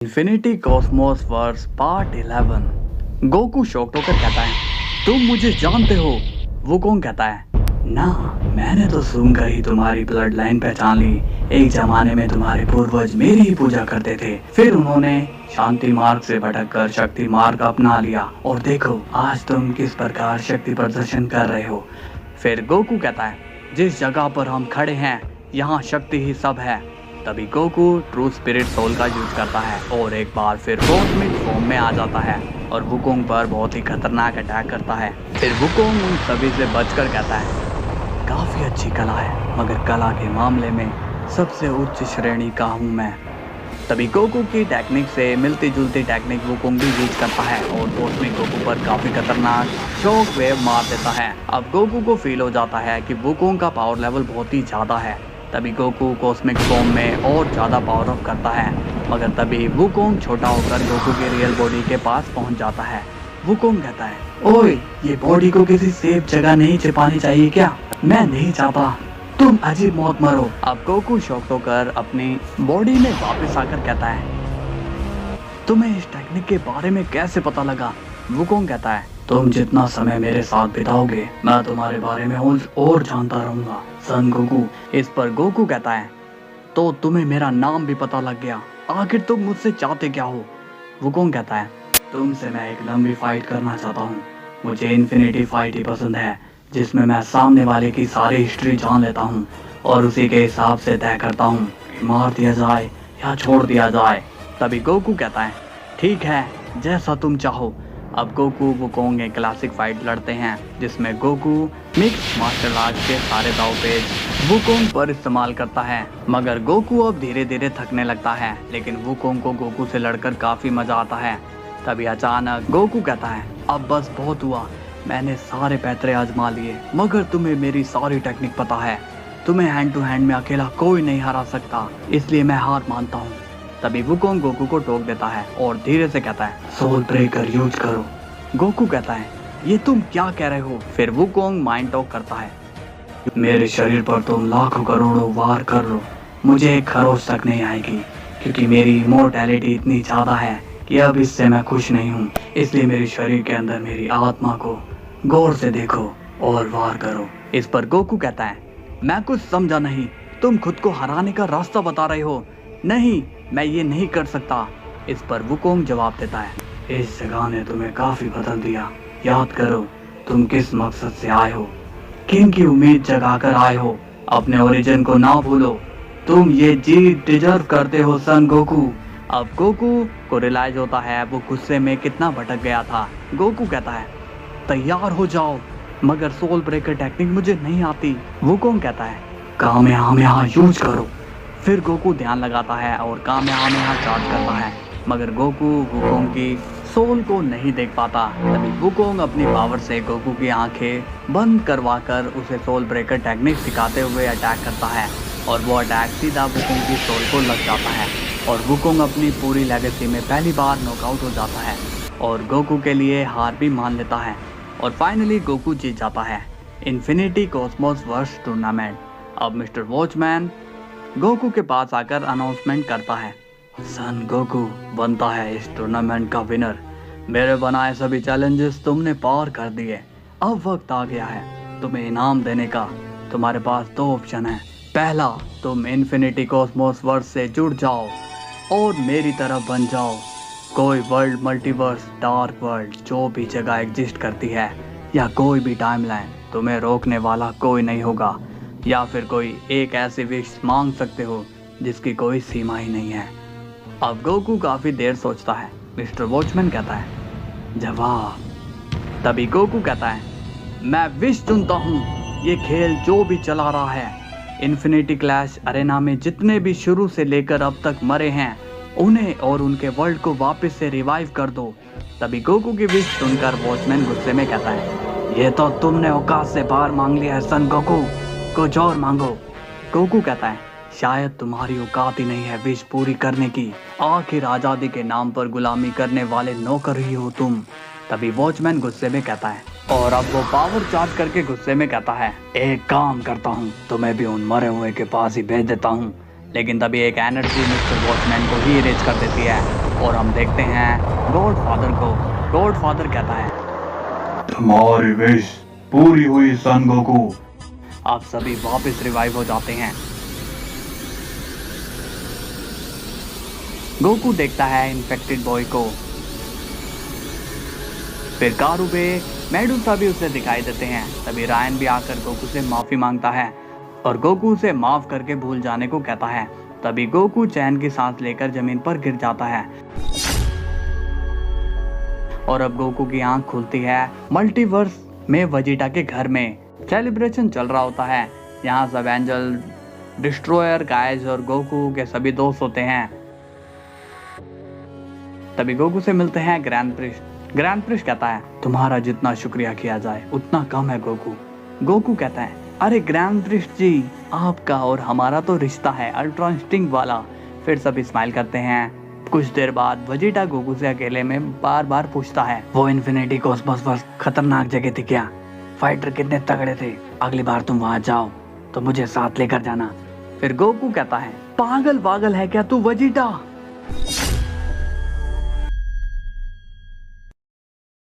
Infinity Cosmos verse part 11। Goku shocked होकर कहता है, तुम मुझे जानते हो? वुकोंग कहता है, ना, मैंने तो सुनकर ही तुम्हारी ब्लड लाइन पहचान ली। एक जमाने में तुम्हारे पूर्वज मेरी ही पूजा करते थे, फिर उन्होंने शांति मार्ग से भटककर शक्ति मार्ग अपना लिया, और देखो आज तुम किस प्रकार शक्ति प्रदर्शन कर रहे हो। फिर गोकू कहता है, जिस जगह पर हम खड़े हैं यहाँ शक्ति ही सब है। तभी गोकू ट्रू स्पिरिट सोल का यूज करता है और एक बार फिर कॉस्मिक फॉर्म में आ जाता है और वुकोंग पर बहुत ही खतरनाक अटैक करता है। फिर वुकोंग उन सभी से बचकर कहता है, काफी अच्छी कला है, मगर कला के मामले में सबसे उच्च श्रेणी का हूँ मैं। तभी गोकू की टेक्निक से मिलती जुलती टेक्निक वुकोंग भी यूज करता है और कॉस्मिक गोकू पर काफी खतरनाक शॉक वेव मार देता है। अब गोकू को फील हो जाता है कि वुकोंग का पावर लेवल बहुत ही ज्यादा है। तभी गोकू कॉस्मिक फॉर्म में और ज़्यादा पावर अप करता है, मगर तभी वुकोंग छोटा होकर गोकू की रियल बॉडी के पास पहुंच जाता है। वुकोंग कहता है, ओए, ये बॉडी को किसी सेफ जगह नहीं छिपानी चाहिए क्या? मैं नहीं चाहता तुम अजीब मौत मरो। अब गोकू शॉक्ड होकर अपनी बॉडी में वापस आकर कहता है, तुम्हें इस टेक्निक के बारे में कैसे पता लगा? वुकोंग कहता है, तुम जितना समय मेरे साथ बिताओगे मैं तुम्हारे बारे में और जानता रहूंगा, सन गोकू। इस पर गोकू कहता है, तो तुम्हें मेरा नाम भी पता लग गया, आखिर तुम मुझसे चाहते क्या हो? वुकोंग कहता है, तुमसे मैं एक लंबी फाइट करना चाहता हूँ। मुझे इन्फिनिटी फाइट ही पसंद है, जिसमें मैं सामने वाले की सारी हिस्ट्री जान लेता हूँ और उसी के हिसाब से तय करता हूँ कि मार दिया जाए या छोड़ दिया जाए। तभी गोकू कहता है, ठीक है, जैसा तुम चाहो। अब गोकू वुकोंग एक क्लासिक फाइट लड़ते हैं, जिसमें गोकू मिक्स मार्शल आर्ट के सारे दाव पेच वुकोंग पर इस्तेमाल करता है, मगर गोकू अब धीरे धीरे थकने लगता है। लेकिन वुकोंग को गोकू से लड़कर काफी मजा आता है। तभी अचानक गोकू कहता है, अब बस बहुत हुआ, मैंने सारे पैतरे आजमा लिए, मगर तुम्हें मेरी सारी टेक्निक पता है। तुम्हें हैंड टू हैंड में अकेला कोई नहीं हरा सकता, इसलिए मैं हार मानता हूँ। तभी वुकोंग गोकू को टोक देता है और धीरे से कहता है, सोल ब्रेकर यूज करो। गोकू कहता है, ये तुम क्या कह रहे हो? फिर वुकोंग माइंड टॉक करता है, मेरे शरीर पर तुम लाखों करोड़ों वार कर लो, मुझे एक खरोच तक नहीं आएगी, क्योंकि मेरी इमोर्टैलिटी इतनी ज्यादा है कि अब इससे मैं खुश नहीं हूँ। इसलिए मेरे शरीर के अंदर मेरी आत्मा को गौर से देखो और वार करो। इस पर गोकू कहता है, मैं कुछ समझा नहीं, तुम खुद को हराने का रास्ता बता रहे हो? नहीं, मैं ये नहीं कर सकता। इस पर वुकोंग जवाब देता है, इस जगह ने तुम्हें काफी बदल दिया, याद करो तुम किस मकसद से आए हो, किन की उम्मीद जगाकर आए हो। अपने ओरिजिन को ना भूलो, तुम ये जीत डिजर्व करते हो, सन गोकू। अब गोकू को रियलाइज होता है वो गुस्से में कितना भटक गया था। गोकू कहता है, तैयार हो जाओ, मगर सोल ब्रेकर टेक्निक मुझे नहीं आती। वुकोंग कहता है, कामेहामेहा यूज करो। फिर गोकू ध्यान लगाता है और कामेहामेहा चार्ज करता है, मगर गोकू वुकोंग की सोल को नहीं देख पाता। तभी वुकोंग अपनी पावर से गोकू की आंखें बंद करवाकर उसे सोल ब्रेकर टेक्निक सिखाते हुए अटैक करता है, और वो अटैक सीधा वुकोंग की सोल को लग जाता है और वुकोंग अपनी पूरी लेगेसी में पहली बार नॉकआउट हो जाता है और गोकू के लिए हार भी मान लेता है। और फाइनली गोकू जीत जाता है इन्फिनिटी कॉस्मोस वर्स टूर्नामेंट। अब मिस्टर वॉचमैन गोकू के पास आकर अनाउंसमेंट करता है, सन गोकू बनता है इस टूर्नामेंट का विनर। मेरे बनाए सभी चैलेंजेस तुमने पार कर दिए, अब वक्त आ गया है तुम्हें इनाम देने का। तुम्हारे पास दो ऑप्शन है, पहला, तुम इन्फिनिटी कॉस्मोस वर्स से जुड़ जाओ और मेरी तरफ बन जाओ, कोई वर्ल्ड, मल्टीवर्स, डार्क वर्ल्ड, जो भी जगह एग्जिस्ट करती है, या कोई भी टाइमलाइन, तुम्हें रोकने वाला कोई नहीं होगा। या फिर कोई एक ऐसी विश मांग सकते हो जिसकी कोई सीमा ही नहीं है। अब गोकू काफी देर सोचता है। मिस्टर वॉचमैन कहता है, जवाब। तभी गोकू कहता है, मैं विश चुनता हूँ। ये खेल जो भी चला रहा है, इन्फिनिटी क्लैश अरेना में जितने भी शुरू से लेकर अब तक मरे हैं, उन्हें और उनके वर्ल्ड को वापस से रिवाइव कर दो। तभी गोकू की विश सुनकर वॉचमैन गुस्से में कहता है, ये तो तुमने औकात से बाहर मांग लिया है, सन गोकू, कुछ और मांगो। गोकू कहता है, शायद तुम्हारी औकात ही नहीं है विश पूरी करने की, आखिर आजादी के नाम पर गुलामी करने वाले नौकर ही हो तुम। तभी वॉचमैन गुस्से में कहता है, और अब वो पावर चार्ज करके गुस्से में कहता है, एक काम करता हूँ, तुम्हें भी उन मरे हुए के पास ही भेज देता हूँ। लेकिन तभी एक एनर्जी मिस्टर वॉचमैन को ही इरेज कर देती है और हम देखते हैं गॉडफादर को। गॉडफादर कहता है, तुम्हारी विश पूरी हुई सन गोकू। आप सभी वापस रिवाइव हो जाते हैं। गोकू देखता है इन्फेक्टेड बॉय को। फिर कारुबे, मेडुसा भी उसे दिखाई देते हैं। तभी रायन भी आकर गोकू से माफी मांगता है और गोकू उसे माफ करके भूल जाने को कहता है। तभी गोकू चैन की सांस लेकर जमीन पर गिर जाता है और अब गोकू की आंख खुलती है। मल्टीवर्स में वेजिटा के घर में सेलिब्रेशन चल रहा होता है। यहाँ सब एंजल, डिस्ट्रॉयर, गाइज और गोकू के सभी दोस्त होते हैं। तभी गोकू से मिलते हैं ग्रैंड प्रिस्ट। ग्रैंड प्रिस्ट कहता है, तुम्हारा जितना शुक्रिया किया जाए उतना कम है गोकू। गोकू कहता है, अरे ग्रैंड प्रिस्ट जी, आपका और हमारा तो रिश्ता है अल्ट्रा इंस्टिंक्ट वाला। फिर सब स्माइल करते हैं। कुछ देर बाद वेजिटा गोकू से अकेले में बार बार पूछता है, वो इन्फिनिटी कॉस्मोस पर खतरनाक जगह थी क्या? फाइटर कितने तगड़े थे? अगली बार तुम वहां जाओ तो मुझे साथ लेकर जाना। फिर गोकू कहता है, पागल है क्या तू वेजिटा?